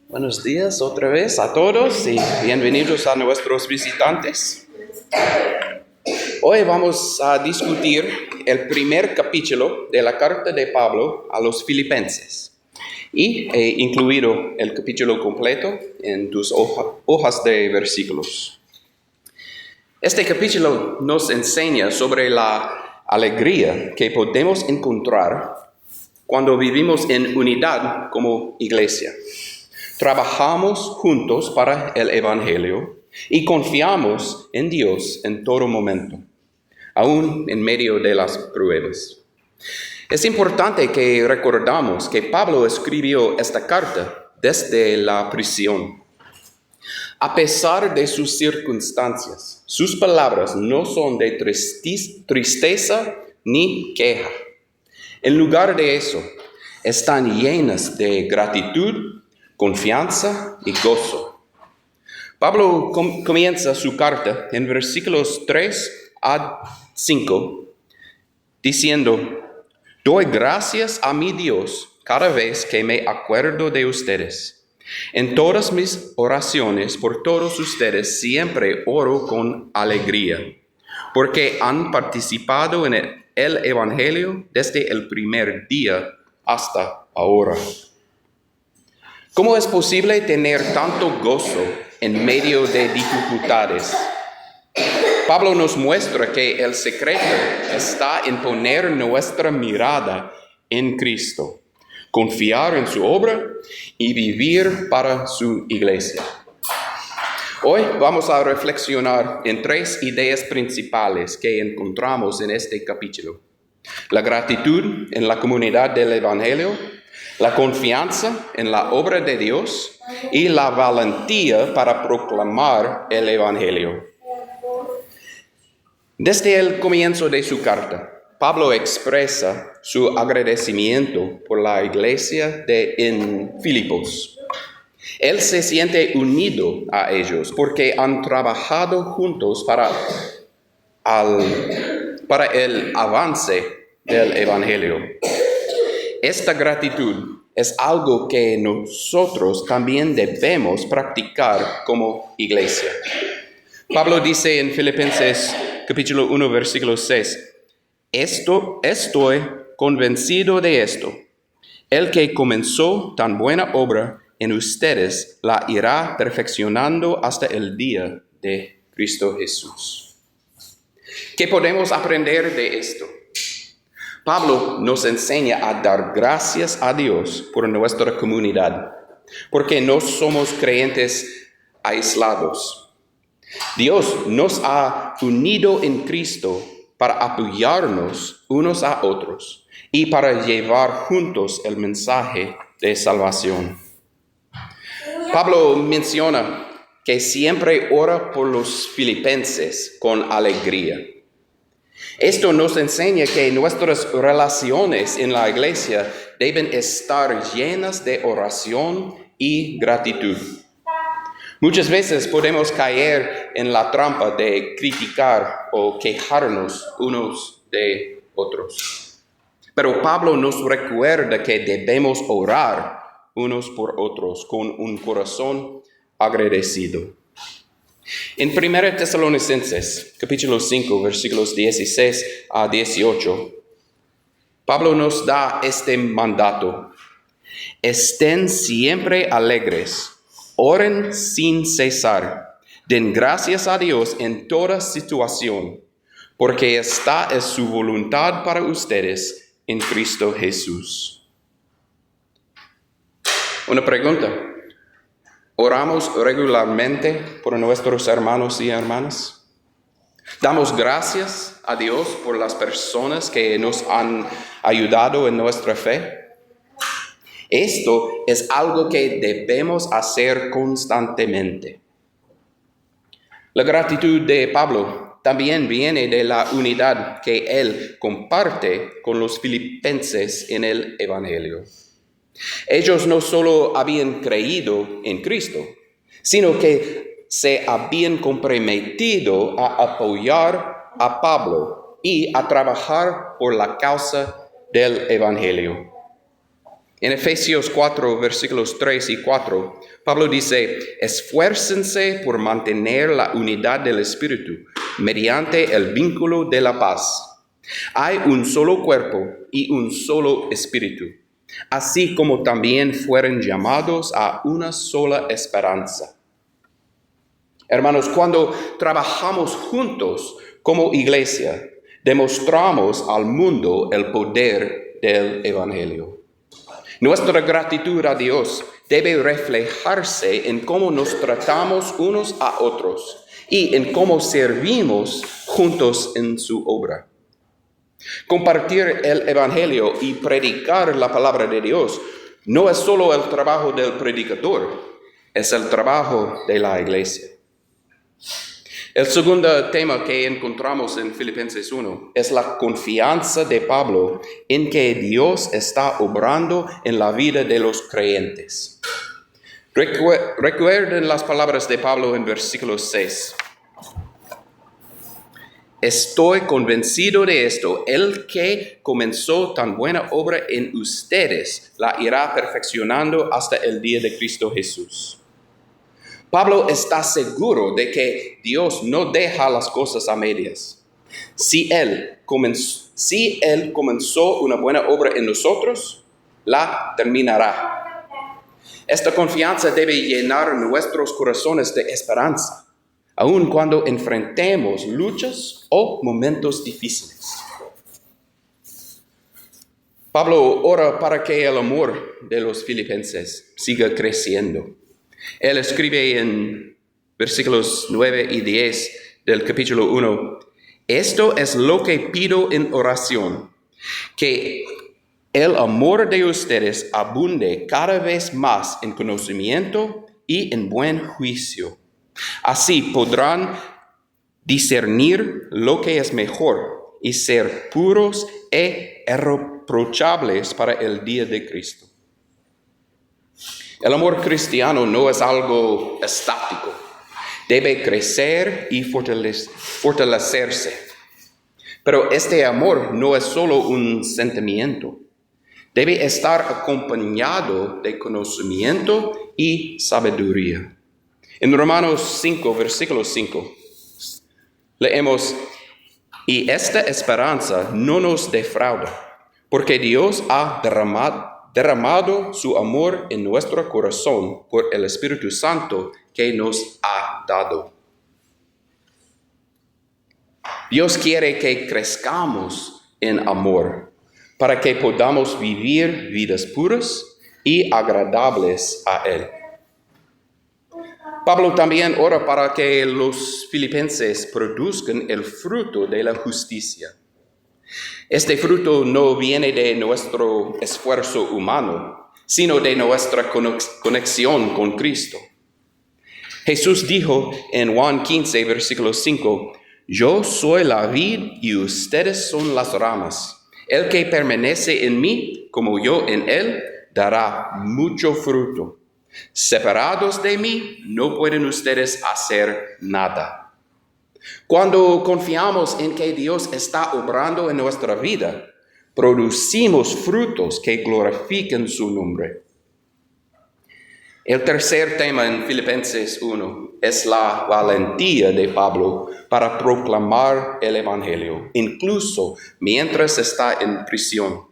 Buenos días otra vez a todos y bienvenidos a nuestros visitantes. Hoy vamos a discutir el primer capítulo de la carta de Pablo a los Filipenses y he incluido el capítulo completo en tus hojas de versículos. Este capítulo nos enseña sobre la alegría que podemos encontrar cuando vivimos en unidad como iglesia. Trabajamos juntos para el Evangelio y confiamos en Dios en todo momento, aún en medio de las pruebas. Es importante que recordamos que Pablo escribió esta carta desde la prisión. A pesar de sus circunstancias, sus palabras no son de tristeza ni queja. En lugar de eso, están llenas de gratitud, confianza y gozo. Pablo comienza su carta en versículos 3 a 5 diciendo: doy gracias a mi Dios cada vez que me acuerdo de ustedes. En todas mis oraciones por todos ustedes siempre oro con alegría, porque han participado en el Evangelio desde el primer día hasta ahora. ¿Cómo es posible tener tanto gozo en medio de dificultades? Pablo nos muestra que el secreto está en poner nuestra mirada en Cristo, confiar en su obra y vivir para su iglesia. Hoy vamos a reflexionar en 3 ideas principales que encontramos en este capítulo: la gratitud en la comunidad del Evangelio, la confianza en la obra de Dios y la valentía para proclamar el Evangelio. Desde el comienzo de su carta, Pablo expresa su agradecimiento por la iglesia en Filipos. Él se siente unido a ellos porque han trabajado juntos para el avance del Evangelio. Esta gratitud es algo que nosotros también debemos practicar como iglesia. Pablo dice en Filipenses capítulo 1, versículo 6, estoy convencido de esto: el que comenzó tan buena obra en ustedes la irá perfeccionando hasta el día de Cristo Jesús. ¿Qué podemos aprender de esto? Pablo nos enseña a dar gracias a Dios por nuestra comunidad, porque no somos creyentes aislados. Dios nos ha unido en Cristo para apoyarnos unos a otros y para llevar juntos el mensaje de salvación. Pablo menciona que siempre ora por los filipenses con alegría. Esto nos enseña que nuestras relaciones en la iglesia deben estar llenas de oración y gratitud. Muchas veces podemos caer en la trampa de criticar o quejarnos unos de otros. Pero Pablo nos recuerda que debemos orar unos por otros con un corazón agradecido. En 1 Tesalonicenses, capítulo 5, versículos 16 a 18, Pablo nos da este mandato: estén siempre alegres, oren sin cesar, den gracias a Dios en toda situación, porque esta es su voluntad para ustedes en Cristo Jesús. Una pregunta: ¿oramos regularmente por nuestros hermanos y hermanas? ¿Damos gracias a Dios por las personas que nos han ayudado en nuestra fe? Esto es algo que debemos hacer constantemente. La gratitud de Pablo también viene de la unidad que él comparte con los filipenses en el Evangelio. Ellos no solo habían creído en Cristo, sino que se habían comprometido a apoyar a Pablo y a trabajar por la causa del Evangelio. En Efesios 4, versículos 3 y 4, Pablo dice, esfuércense por mantener la unidad del Espíritu mediante el vínculo de la paz. Hay un solo cuerpo y un solo Espíritu, así como también fueron llamados a una sola esperanza. Hermanos, cuando trabajamos juntos como iglesia, demostramos al mundo el poder del Evangelio. Nuestra gratitud a Dios debe reflejarse en cómo nos tratamos unos a otros y en cómo servimos juntos en su obra. Compartir el Evangelio y predicar la palabra de Dios no es solo el trabajo del predicador, es el trabajo de la iglesia. El segundo tema que encontramos en Filipenses 1 es la confianza de Pablo en que Dios está obrando en la vida de los creyentes. Recuerden las palabras de Pablo en versículo 6. Estoy convencido de esto, el que comenzó tan buena obra en ustedes la irá perfeccionando hasta el día de Cristo Jesús. Pablo está seguro de que Dios no deja las cosas a medias. Si Él comenzó una buena obra en nosotros, la terminará. Esta confianza debe llenar nuestros corazones de esperanza, aun cuando enfrentemos luchas o momentos difíciles. Pablo ora para que el amor de los filipenses siga creciendo. Él escribe en versículos 9 y 10 del capítulo 1, esto es lo que pido en oración, que el amor de ustedes abunde cada vez más en conocimiento y en buen juicio. Así podrán discernir lo que es mejor y ser puros e irreprochables para el día de Cristo. El amor cristiano no es algo estático. Debe crecer y fortalecerse. Pero este amor no es solo un sentimiento. Debe estar acompañado de conocimiento y sabiduría. En Romanos 5, versículo 5, leemos, y esta esperanza no nos defrauda, porque Dios ha derramado su amor en nuestro corazón por el Espíritu Santo que nos ha dado. Dios quiere que crezcamos en amor para que podamos vivir vidas puras y agradables a Él. Pablo también ora para que los filipenses produzcan el fruto de la justicia. Este fruto no viene de nuestro esfuerzo humano, sino de nuestra conexión con Cristo. Jesús dijo en Juan 15, versículo 5, yo soy la vid y ustedes son las ramas. El que permanece en mí, como yo en él, dará mucho fruto. Separados de mí, no pueden ustedes hacer nada. Cuando confiamos en que Dios está obrando en nuestra vida, producimos frutos que glorifiquen su nombre. El tercer tema en Filipenses 1 es la valentía de Pablo para proclamar el Evangelio, incluso mientras está en prisión.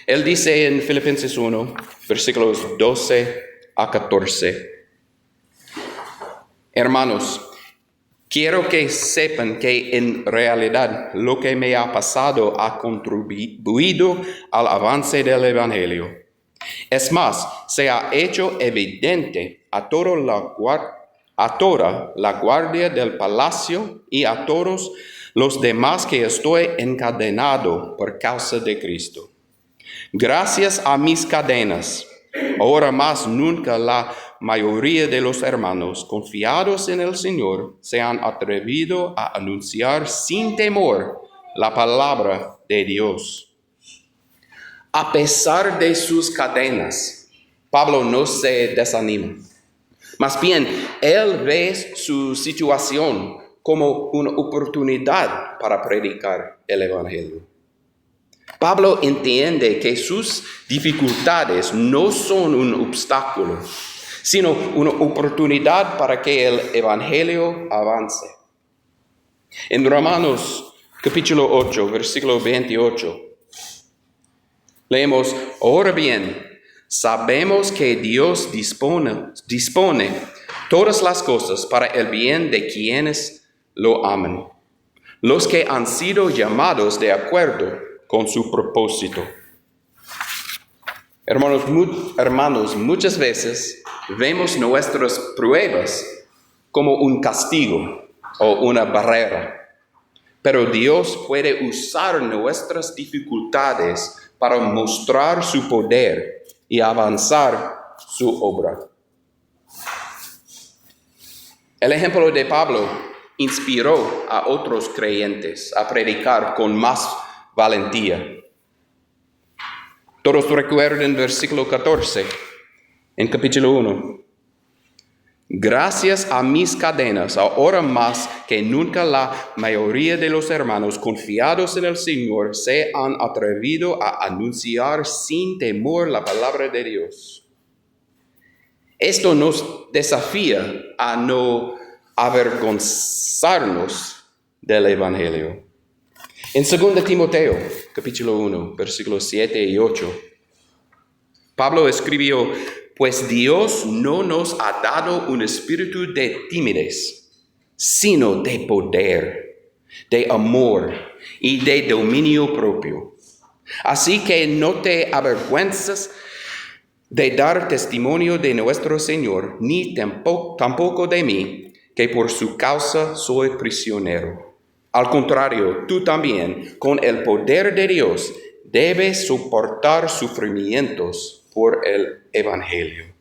Él dice en Filipenses 1, versículos 12 a 14, hermanos, quiero que sepan que en realidad lo que me ha pasado ha contribuido al avance del Evangelio. Es más, se ha hecho evidente a toda la guardia del palacio y a todos los demás que estoy encadenado por causa de Cristo. Gracias a mis cadenas, ahora más nunca la mayoría de los hermanos confiados en el Señor se han atrevido a anunciar sin temor la palabra de Dios. A pesar de sus cadenas, Pablo no se desanima. Más bien, él ve su situación como una oportunidad para predicar el Evangelio. Pablo entiende que sus dificultades no son un obstáculo, sino una oportunidad para que el Evangelio avance. En Romanos capítulo 8, versículo 28, leemos: ahora bien, sabemos que Dios dispone todas las cosas para el bien de quienes lo aman, los que han sido llamados de acuerdo con su propósito. Hermanos, muchas veces vemos nuestras pruebas como un castigo o una barrera, pero Dios puede usar nuestras dificultades para mostrar su poder y avanzar su obra. El ejemplo de Pablo inspiró a otros creyentes a predicar con más valentía. Todos recuerdan versículo 14 en capítulo 1. Gracias a mis cadenas, ahora más que nunca la mayoría de los hermanos confiados en el Señor se han atrevido a anunciar sin temor la palabra de Dios. Esto nos desafía a no avergonzarnos del Evangelio. En 2 Timoteo, capítulo 1, versículos 7 y 8, Pablo escribió: pues Dios no nos ha dado un espíritu de timidez, sino de poder, de amor y de dominio propio. Así que no te avergüences de dar testimonio de nuestro Señor, ni tampoco de mí, que por su causa soy prisionero. Al contrario, tú también, con el poder de Dios, debes soportar sufrimientos por el Evangelio.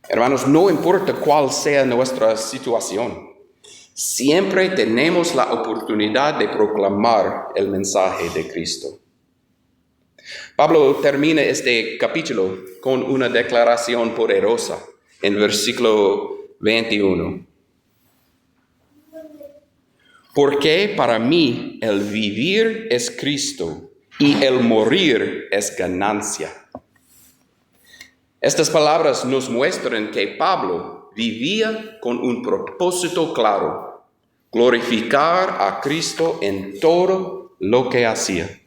Hermanos, no importa cuál sea nuestra situación, siempre tenemos la oportunidad de proclamar el mensaje de Cristo. Pablo termina este capítulo con una declaración poderosa en versículo 21. Porque para mí el vivir es Cristo y el morir es ganancia. Estas palabras nos muestran que Pablo vivía con un propósito claro: glorificar a Cristo en todo lo que hacía.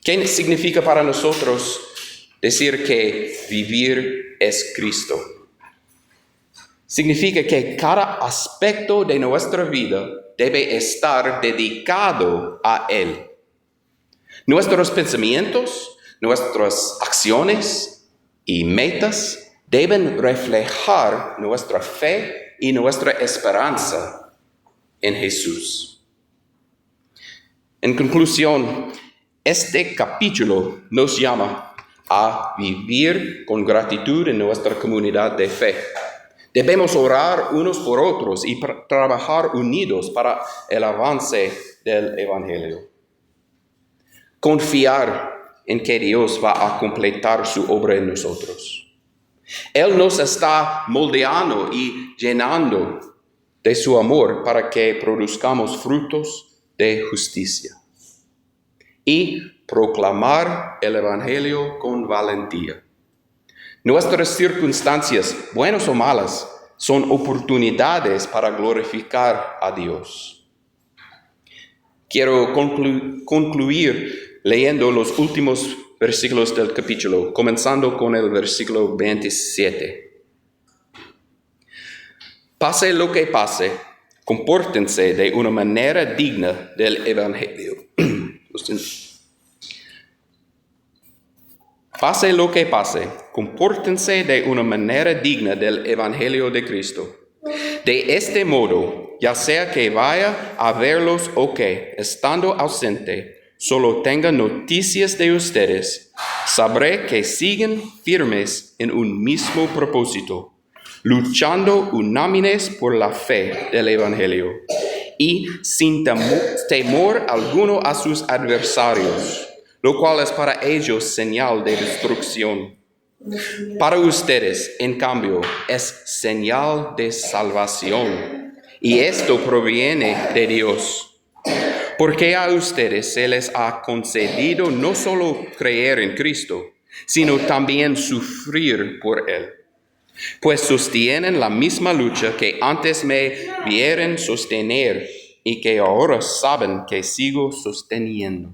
¿Qué significa para nosotros decir que vivir es Cristo? Significa que cada aspecto de nuestra vida debe estar dedicado a Él. Nuestros pensamientos, nuestras acciones y metas deben reflejar nuestra fe y nuestra esperanza en Jesús. En conclusión, este capítulo nos llama a vivir con gratitud en nuestra comunidad de fe. Debemos orar unos por otros y trabajar unidos para el avance del Evangelio. Confiar en que Dios va a completar su obra en nosotros. Él nos está moldeando y llenando de su amor para que produzcamos frutos de justicia. Y proclamar el Evangelio con valentía. Nuestras circunstancias, buenas o malas, son oportunidades para glorificar a Dios. Quiero concluir leyendo los últimos versículos del capítulo, comenzando con el versículo 27. Pase lo que pase, compórtense de una manera digna del Evangelio. Pase lo que pase, compórtense de una manera digna del Evangelio de Cristo. De este modo, ya sea que vaya a verlos o que, estando ausente, solo tenga noticias de ustedes, sabré que siguen firmes en un mismo propósito, luchando unánimes por la fe del Evangelio y sin temor alguno a sus adversarios, lo cual es para ellos señal de destrucción. Para ustedes, en cambio, es señal de salvación, y esto proviene de Dios, Porque a ustedes se les ha concedido no solo creer en Cristo, sino también sufrir por Él. Pues sostienen la misma lucha que antes me vieron sostener y que ahora saben que sigo sosteniendo.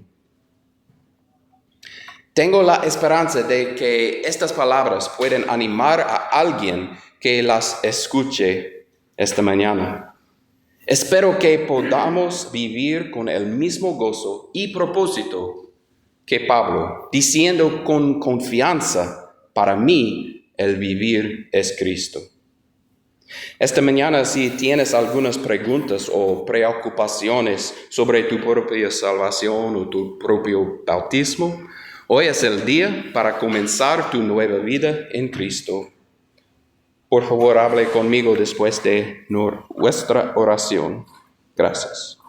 Tengo la esperanza de que estas palabras pueden animar a alguien que las escuche esta mañana. Espero que podamos vivir con el mismo gozo y propósito que Pablo, diciendo con confianza, para mí el vivir es Cristo. Esta mañana, si tienes algunas preguntas o preocupaciones sobre tu propia salvación o tu propio bautismo, hoy es el día para comenzar tu nueva vida en Cristo. Por favor, hable conmigo después de nuestra oración. Gracias.